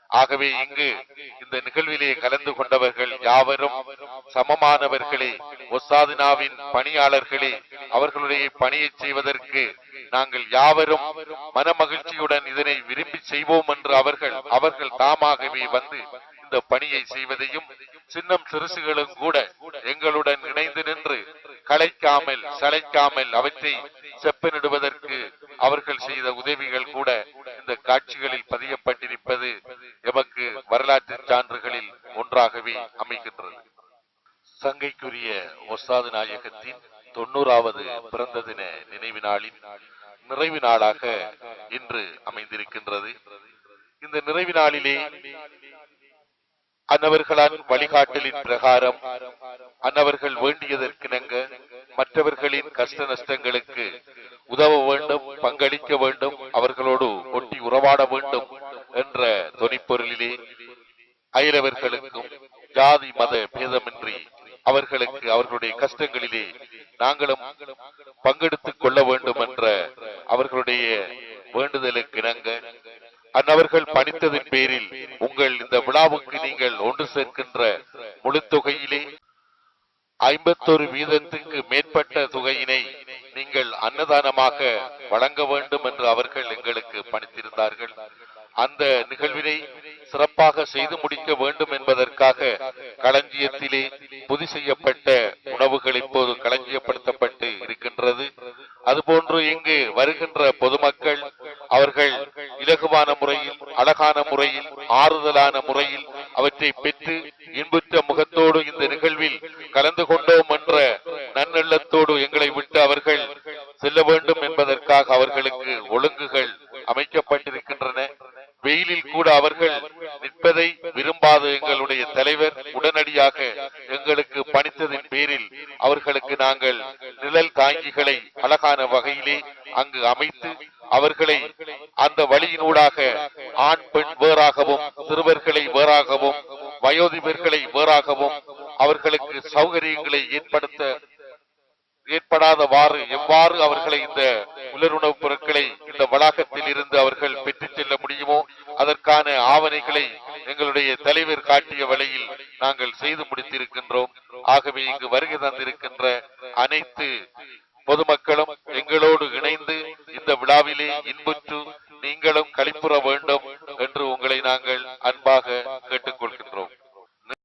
ஆகவே இங்கு இந்த நிகழ்விலே கலந்து கொண்டவர்கள் யாவரும் சமமானவர்களே, ஒசாதினாவின் பணியாளர்களே. அவர்களுடைய பணியை செய்வதற்கு நாங்கள் யாவரும் மனமகிழ்ச்சியுடன் இதனை விரும்பி செய்வோம் என்று அவர்கள் தாமாகவே வந்து இந்த பணியை செய்வதையும், சின்னம் சிறுசுகளும் கூட எங்களுடன் இணைந்து நின்று களைக்காமல் சளைக்காமல் அவற்றை செப்பனிடுவதற்கு அவர்கள் செய்த உதவிகள் கூட இந்த காட்சிகளில் பதியப்பட்டிருப்பது எமக்கு வரலாற்று சான்றுகளில் ஒன்றாகவே அமைகின்றது. சங்கைக்குரிய ஒஸ்தாது நாயகத்தின் 90வது பிறந்த தின நினைவு நாளின் நிறைவு நாளாக இன்று அமைந்திருக்கின்றது. இந்த நிறைவு நாளிலே அன்னவர்களால் வழிகாட்டலின் பிரகாரம் அன்னவர்கள் வேண்டியதற்கிணங்க மற்றவர்களின் கஷ்ட நஷ்டங்களுக்கு உதவ வேண்டும், பங்களிக்க வேண்டும், அவர்களோடு ஒட்டி உறவாட வேண்டும் என்ற தொனிப்பொருளிலே அயலவர்களுக்கும் ஜாதி மத பேதமின்றி அவர்களுக்கு அவர்களுடைய கஷ்டங்களிலே நாங்களும் பங்கெடுத்துக் கொள்ள வேண்டும் என்ற அவர்களுடைய வேண்டுதலுக்கு இணங்க அன்னவர்கள் பணித்ததின் பேரில் உங்கள் இந்த விழாவுக்கு நீங்கள் ஒன்று சேர்க்கின்ற முழு தொகையிலே 51% மேற்பட்ட தொகையினை நீங்கள் அன்னதானமாக வழங்க வேண்டும் என்று அவர்கள் எங்களுக்கு பணித்திருந்தார்கள். அந்த நிகழ்வினை சிறப்பாக செய்து முடிக்க வேண்டும் என்பதற்காக களஞ்சியத்திலே பொதி செய்யப்பட்ட உணவுகள் இப்போது களஞ்சியப்படுத்தப்பட்டு இருக்கின்றது. அதுபோன்று இங்கு வருகின்ற பொதுமக்கள் அவர்கள் இலகுவான முறையில், அழகான முறையில், ஆறுதலான முறையில் அவற்றை பெற்று இன்புற்ற முகத்தோடு இந்த நிகழ்வில் கலந்து கொண்டோம் என்ற நன்னெள்ளத்தோடு எங்களை விட்டு அவர்கள் செல்ல வேண்டும் என்பதற்காக அவர்களுக்கு ஒழுங்குகள் அமைக்கப்பட்டிருக்கின்றன. வெயிலில் கூட அவர்கள் நிற்பதை விரும்பாத எங்களுடைய தலைவர் உடனடியாக எங்களுக்கு பணித்ததின் பேரில் அவர்களுக்கு நாங்கள் நிழல் தாங்கிகளை அழகான வகையிலே அங்கு அமைத்து அவர்களை அந்த வழியினூடாக ஆண் பெண் வேறாகவும், சிறுவர்களை வேறாகவும், வயோதிபர்களை வேறாகவும் அவர்களுக்கு சௌகரியங்களை ஏற்படாதவாறு எவ்வாறு அவர்களை இந்த உலருணவுப் பொருட்களை இந்த வளாகத்தில் இருந்து அவர்கள் பெற்றுச் செல்ல முடியுமோ அதற்கான ஆவணைகளை எங்களுடைய தலைவர் காட்டிய வழியில் நாங்கள் செய்து முடித்திருக்கின்றோம். ஆகவே இங்கு வருகை தந்திருக்கின்ற அனைத்து பொதுமக்களும் எங்களோடு இணைந்து இந்த விழாவிலே இன்புற்று நீங்களும் களிப்புற வேண்டும் என்று உங்களை நாங்கள் அன்பாக கேட்டுக்கொள்கின்றோம்.